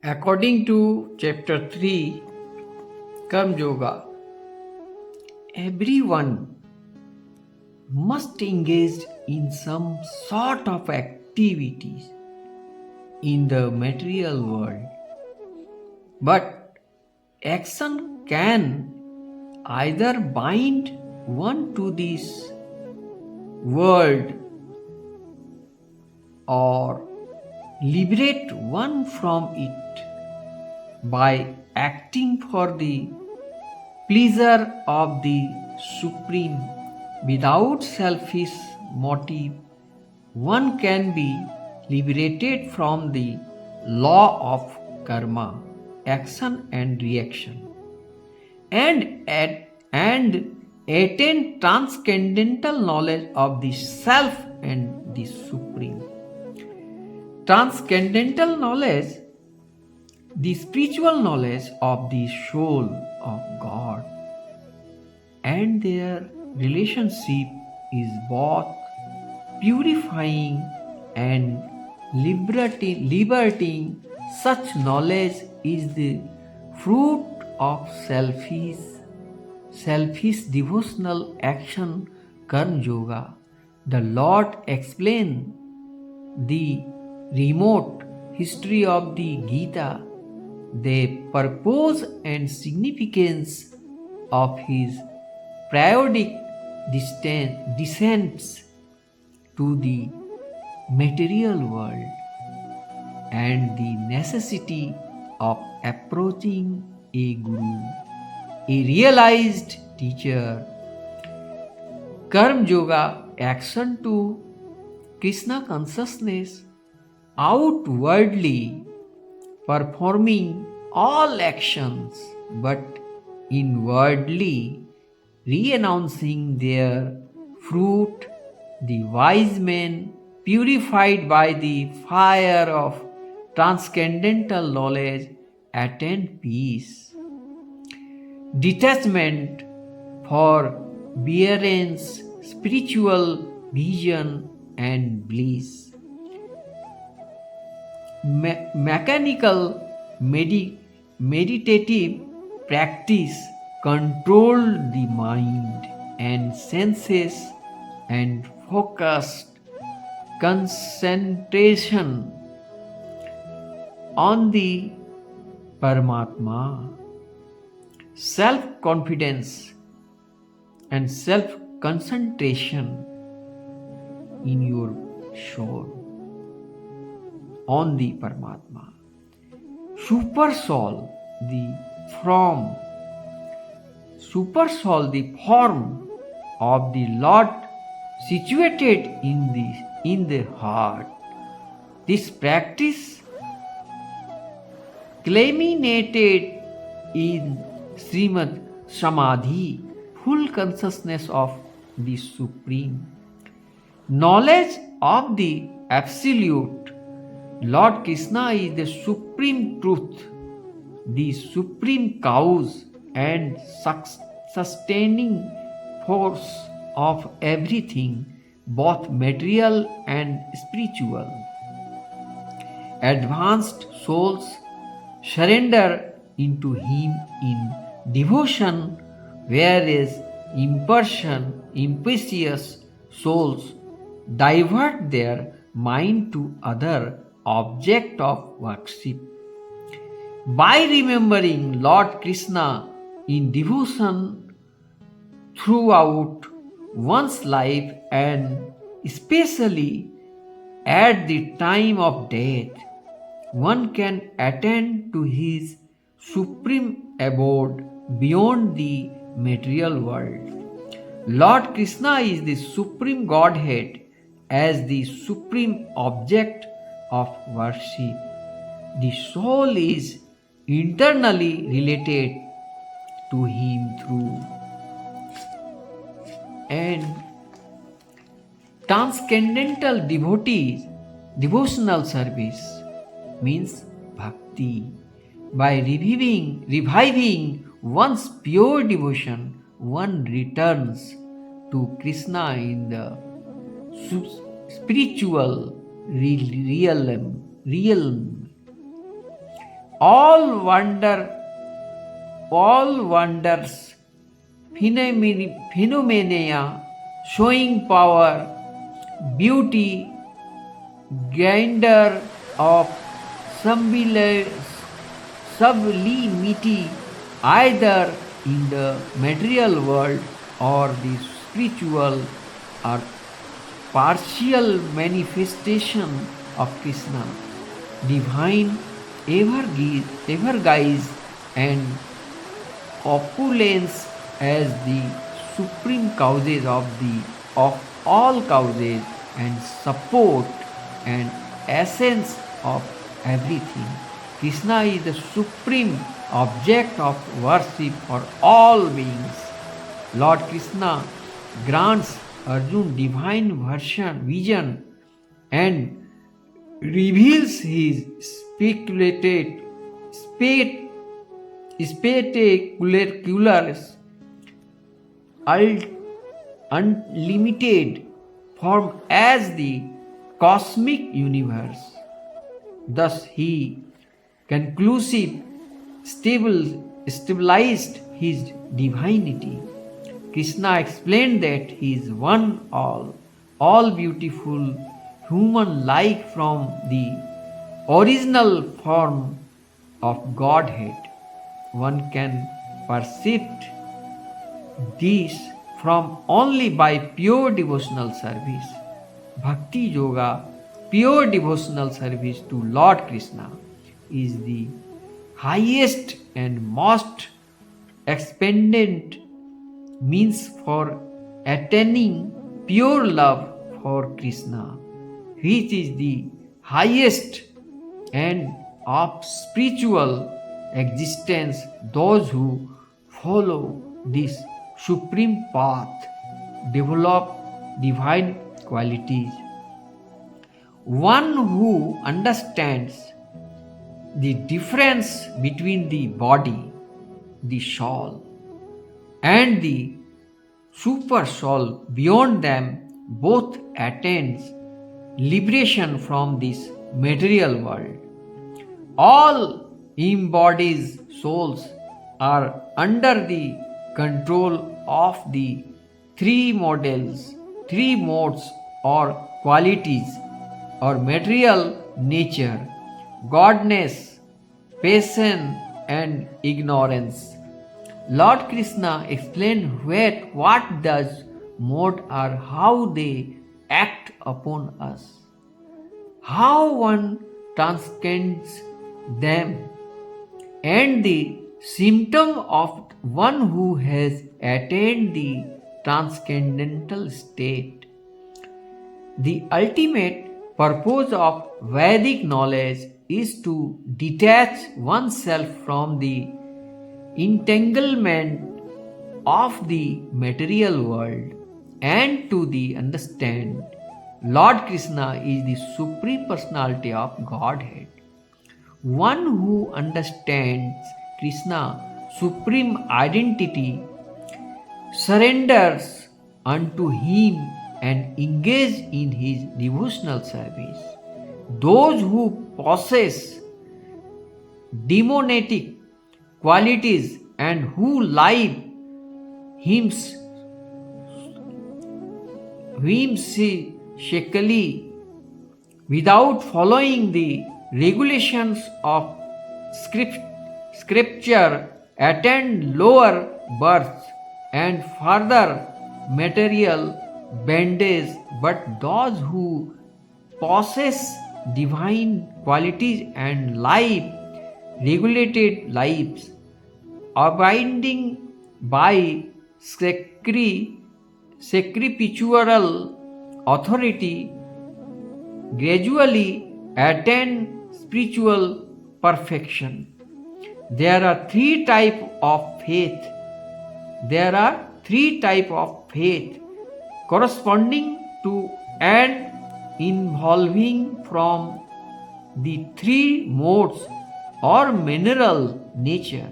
According to chapter 3, Karma Yoga, everyone must engage in some sort of activities in the material world. But action can either bind one to this world or liberate one from it by acting for the pleasure of the Supreme without selfish motive. One can be liberated from the law of karma, action and reaction, and attain transcendental knowledge of the self and the Supreme. Transcendental knowledge, the spiritual knowledge of the soul of God, and their relationship is both purifying and liberating. Such knowledge is the fruit of selfish devotional action, Karma Yoga. The Lord explained the remote history of the Gita, the purpose and significance of his periodic descents to the material world, and the necessity of approaching a guru, a realized teacher. Karma Yoga, action to Krishna consciousness, outwardly performing all actions but inwardly renouncing their fruit. The wise men, purified by the fire of transcendental knowledge, attain peace, detachment, forbearance, spiritual vision, and bliss. Mechanical meditative practice control the mind and senses, and focused concentration on the Paramatma. Self-confidence and self-concentration in your soul on the Paramatma. Super soul, the form of the Lord situated in the heart. This practice culminated in Srimad Samadhi, full consciousness of the Supreme. Knowledge of the Absolute Lord Krishna is the supreme truth, the supreme cause and sustaining force of everything, both material and spiritual. Advanced souls surrender into Him in devotion, whereas impetuous souls divert their mind to other object of worship. By remembering Lord Krishna in devotion throughout one's life, and especially at the time of death, one can attain to his supreme abode beyond the material world. Lord Krishna is the supreme Godhead as the supreme object of worship. The soul is internally related to Him through and transcendental devotional service means bhakti. By reviving one's pure devotion, one returns to Krishna in the spiritual realm. all wonders, phenomena showing power, beauty, grandeur of sublimity, either in the material world or the spiritual, or partial manifestation of Krishna, divine ever guise and opulence as the supreme causes of all causes and support and essence of everything. Krishna is the supreme object of worship for all beings. Lord Krishna grants Arjun divine vision and reveals his spectacular, unlimited form as the cosmic universe. Thus he stabilized his divinity. Krishna explained that he is one all beautiful, human-like from the original form of Godhead. One can perceive this from only by pure devotional service. Bhakti Yoga, pure devotional service to Lord Krishna, is the highest and most expanded means for attaining pure love for Krishna, which is the highest and of spiritual existence. Those who follow this supreme path develop divine qualities. One who understands the difference between the body, the soul, and the super soul beyond them both attains liberation from this material world. All embodied souls are under the control of the three modes or qualities or material nature: godness, passion, and ignorance. Lord Krishna explained what those modes are, how they act upon us, how one transcends them, and the symptom of one who has attained the transcendental state. The ultimate purpose of Vedic knowledge is to detach oneself from the entanglement of the material world and to the understand Lord Krishna is the Supreme Personality of Godhead. One who understands Krishna's supreme identity surrenders unto him and engages in his devotional service. Those who possess demonic qualities and who live whimsically without following the regulations of scripture attain lower births and further material bondage, but those who possess divine qualities and live regulated lives, abiding by sacrificial authority, gradually attain spiritual perfection. There are three types of faith. Corresponding to and involving from the three modes or mineral nature.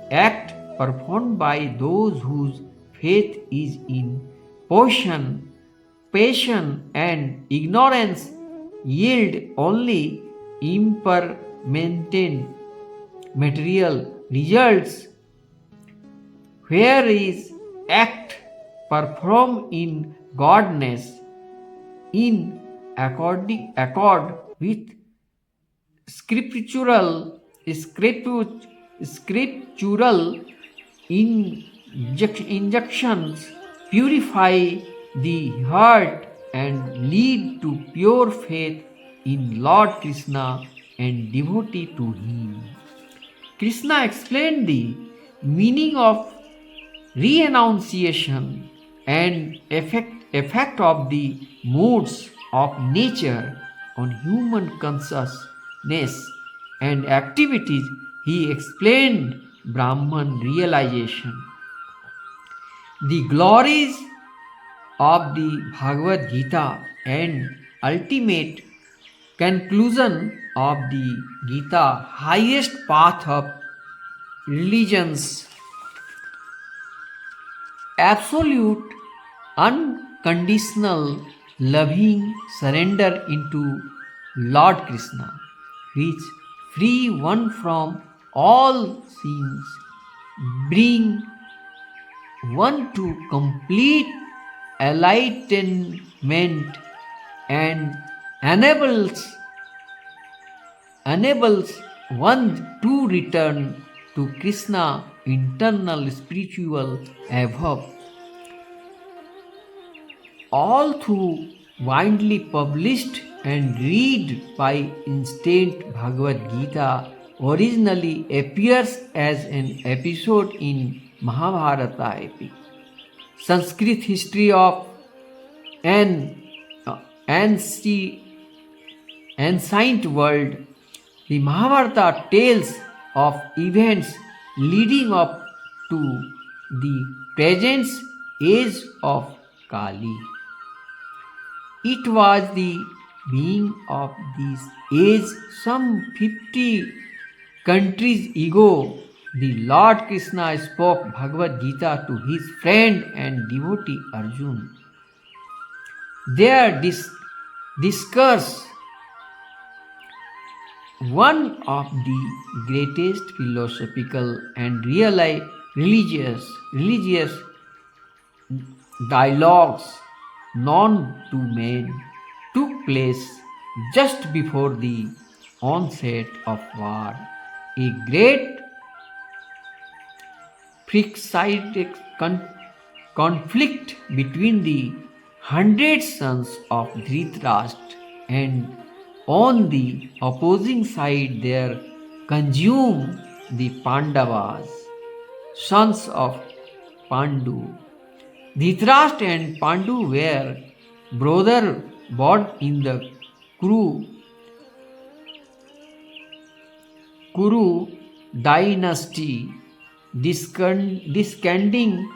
Act performed by those whose faith is in passion and ignorance yield only impermanent material results, where is act performed in godness in accord with scriptural injunctions, purify the heart and lead to pure faith in Lord Krishna and devotee to him. Krishna explained the meaning of renunciation and effect of the moods of nature on human consciousness and activities. He explained Brahman realization. The glories of the Bhagavad Gita and ultimate conclusion of the Gita, highest path of religions, absolute unconditional loving surrender into Lord Krishna, which free one from all sins, bring one to complete enlightenment, and enables one to return to Krishna internal spiritual above. All through widely published and read by instant Bhagavad Gita originally appears as an episode in Mahabharata epic. Sanskrit history of an ancient world. The Mahabharata tells of events leading up to the present age of Kali. It was the being of this age some 50 countries ago. The Lord Krishna spoke Bhagavad Gita to his friend and devotee Arjuna. Their discourse, one of the greatest philosophical and religious dialogues known to men, took place just before the onset of war. A great conflict between the 100 sons of Dhritarashtra, and on the opposing side there consumed the Pandavas, sons of Pandu. Dhritarashtra and Pandu were brother born in the Kuru dynasty, descending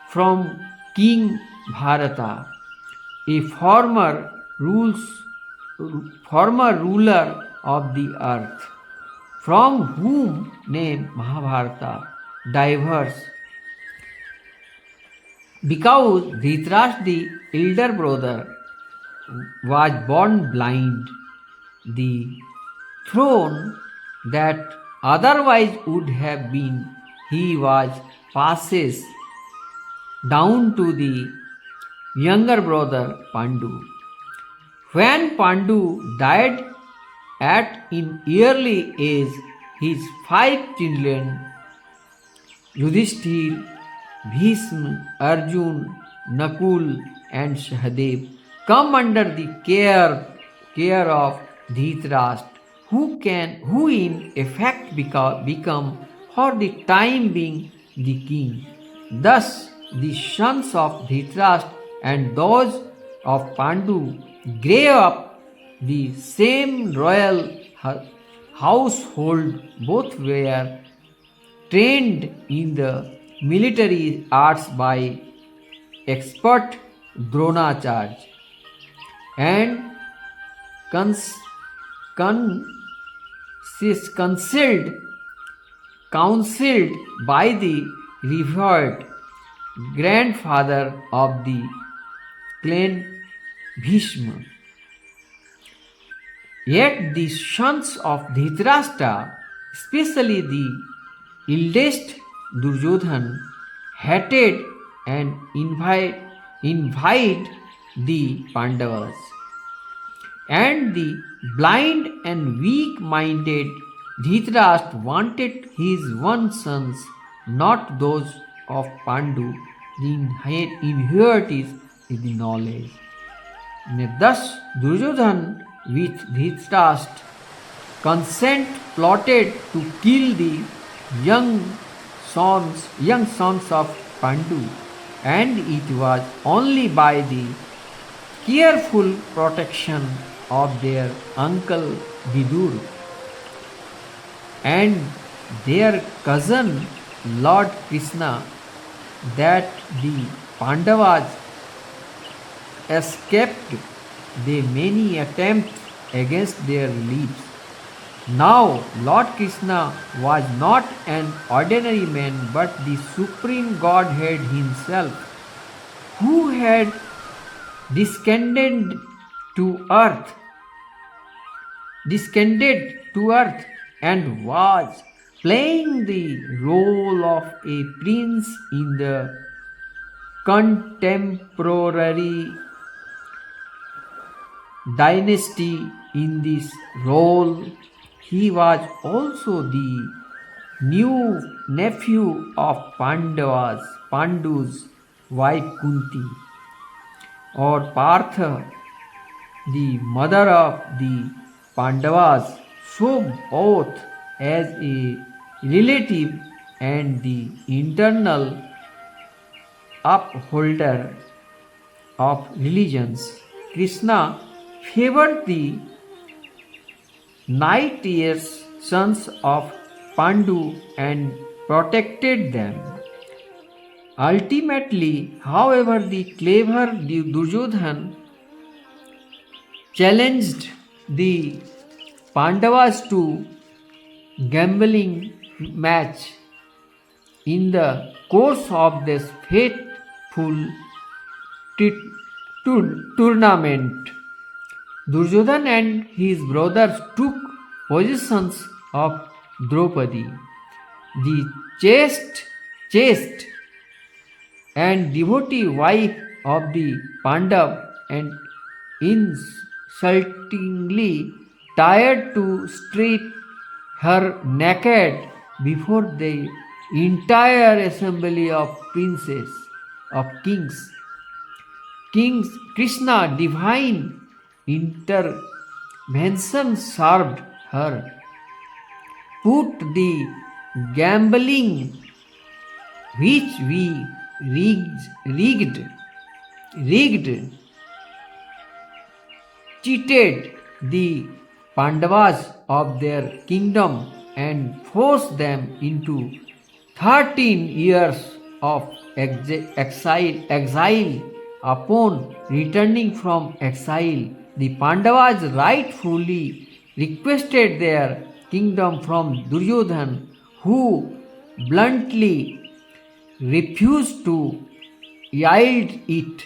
from King Bharata, a former ruler of the earth, from whom name Mahabharata diverges. Because Dhritarashtra, the elder brother, was born blind, the throne that otherwise would have been he passes down to the younger brother Pandu. When Pandu died at an early age, his 5 children, Yudhishthir, Bhishma, Arjun, Nakul, and Sahadev, come under the care of Dhritarashtra, who in effect become for the time being the king. Thus, the sons of Dhritarashtra and those of Pandu grew up the same royal household. Both were trained in the military arts by expert Dronacharya and counseled by the revered grandfather of the clan Bhishma. Yet the sons of Dhritarashtra especially the eldest Duryodhan, hated and invite the Pandavas. And the blind and weak minded Dhritarashtra wanted his one sons, not those of Pandu, the inheritors is the knowledge. And thus Duryodhan with Dhritarashtra consent plotted to kill the young sons of Pandu, and it was only by the careful protection of their uncle Vidur and their cousin Lord Krishna that the Pandavas escaped the many attempts against their lives. Now, Lord Krishna was not an ordinary man but the Supreme Godhead Himself, who had descended to earth and was playing the role of a prince in the contemporary dynasty. In this role, he was also the new nephew of Pandu's wife Kunti, or Partha, the mother of the Pandavas, so both as a relative and the internal upholder of religions. Krishna favored the knight-heirs sons of Pandu and protected them. Ultimately, however, the clever Duryodhan challenged the Pandavas to gambling match. In the course of this fateful tournament, Duryodhan and his brothers took possessions of Draupadi, the chaste and devotee wife of the Pandav, and insultingly tried to strip her naked before the entire assembly of princes, of kings. Krishna divine intervention served her, put the gambling which we rigged, cheated the Pandavas of their kingdom and forced them into 13 years of exile. Upon returning from exile, the Pandavas rightfully requested their kingdom from Duryodhan, who bluntly refused to yield it,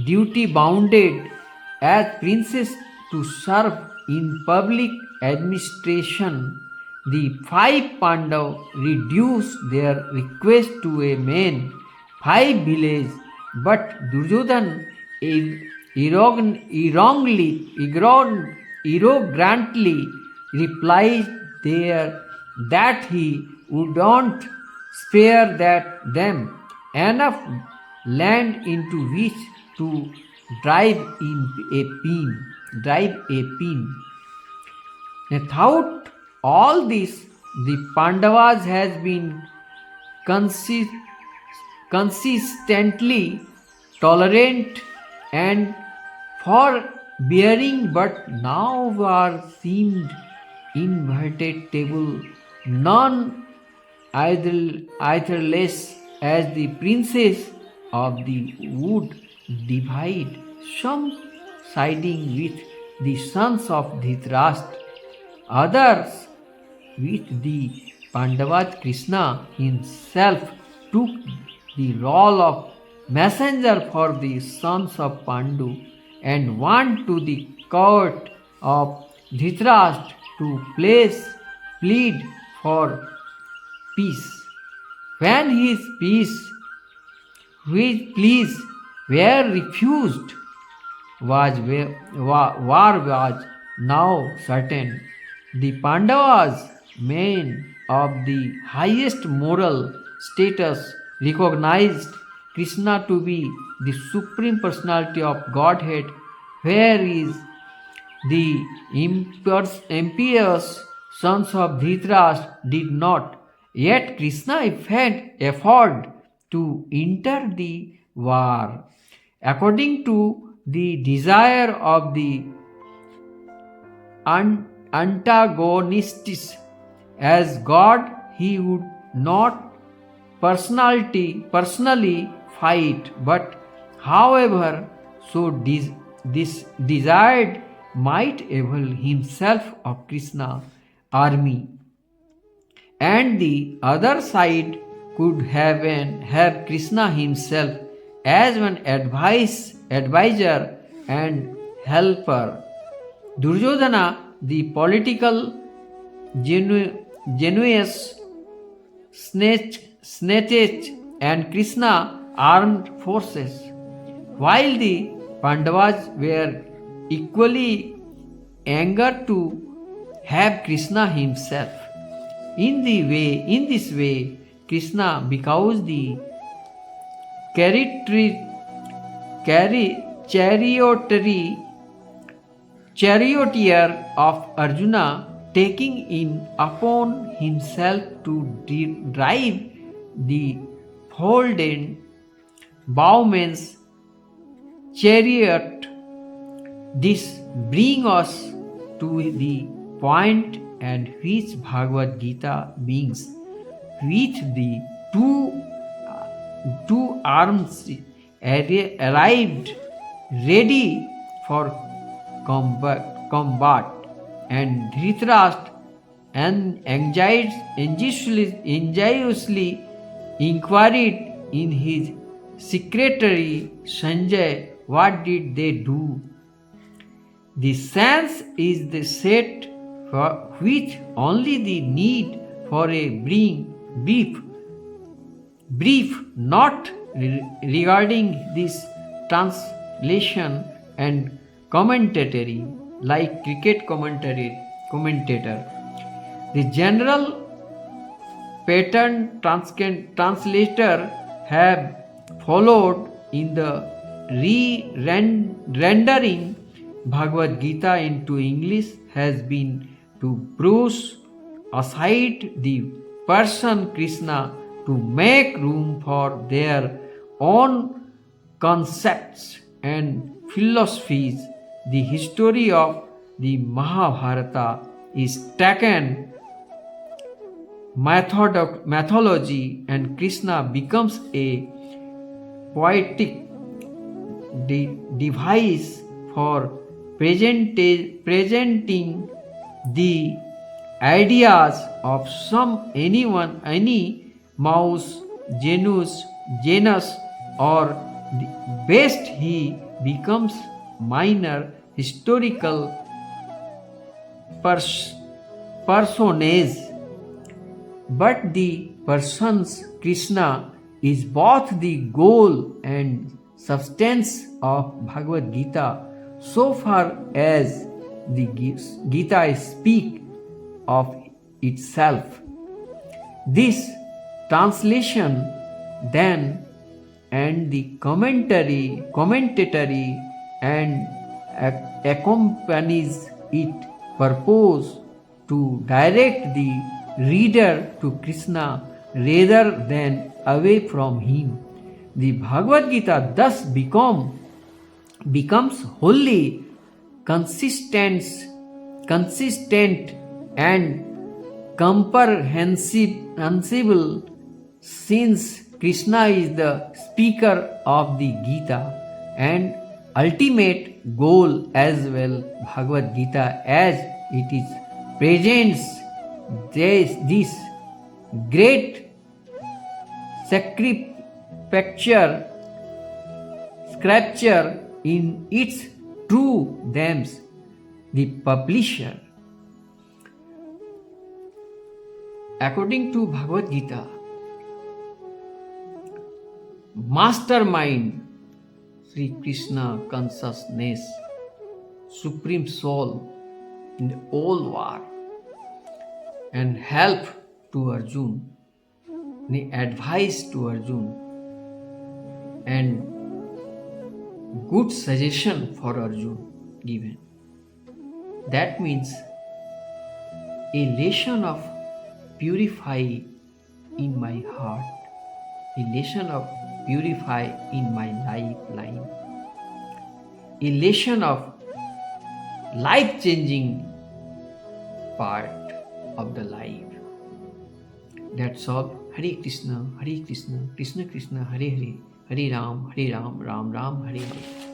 duty bounded as princes to serve in public administration. The five Pandavas reduced their request to a mere 5 villages, but Duryodhan arrogantly replied that he would not spare them enough land into which to drive a pin. Without all this, the Pandavas has been consistently tolerant and forbearing, but now are seemed inevitable, none either less, as the princes of the wood divide, some siding with the sons of Dhritarashtra, others with the Pandavas. Krishna himself took the role of messenger for the sons of Pandu and went to the court of Dhritarashtra to place plead for peace. When his pleas were refused, war was now certain. The Pandavas, men of the highest moral status, recognized Krishna to be the supreme personality of Godhead, whereas the impious sons of Dhritarashtra did not. Yet Krishna afforded to enter the war. According to the desire of the antagonists, as God, he would not personally fight, but however, so this desired might avail himself of Krishna army, and the other side could have Krishna himself as an advisor and helper. Duryodhana, the political genius, snatched and Krishna armed forces, while the Pandavas were equally angered to have Krishna himself. In this way, Krishna becomes the charioteer of Arjuna, taking in upon himself to drive the golden bowman's chariot. This brings us to the point at which Bhagavad Gita begins, with the two arms arrived ready for combat, and Dhritarashtra and anxiously inquired in his secretary Sanjay, what did they do? The sense is the set for which only the need for a brief not regarding this translation and commentary, like cricket commentator. The general pattern translator have followed in the rendering Bhagavad Gita into English has been to brush aside the person Krishna to make room for their own concepts and philosophies. The history of the Mahabharata is taken mythology, and Krishna becomes a poetic device for presenting the ideas of any mouse, genus, or the best he becomes minor historical personage. But the person's Krishna is both the goal and substance of Bhagavad Gita, so far as the Gita speaks of itself. This translation then and the commentary and accompanies it purpose to direct the reader to Krishna rather than away from him. The Bhagavad Gita thus becomes wholly consistent and comprehensible, since Krishna is the speaker of the Gita and ultimate goal as well. Bhagavad Gita as it is presents this great scripture in its true themes. The publisher According to Bhagavad Gita, mastermind, Sri Krishna consciousness, supreme soul in the whole war, and help to Arjun, the advice to Arjun, and good suggestion for Arjun given. That means a lesson of purify in my heart, a lesson of purify in my lifeline, a lesson of life-changing part of the life. That's all. Hare Krishna, Krishna Krishna, Hare Hare, Hare Ram, Ram Ram, Hare Hare.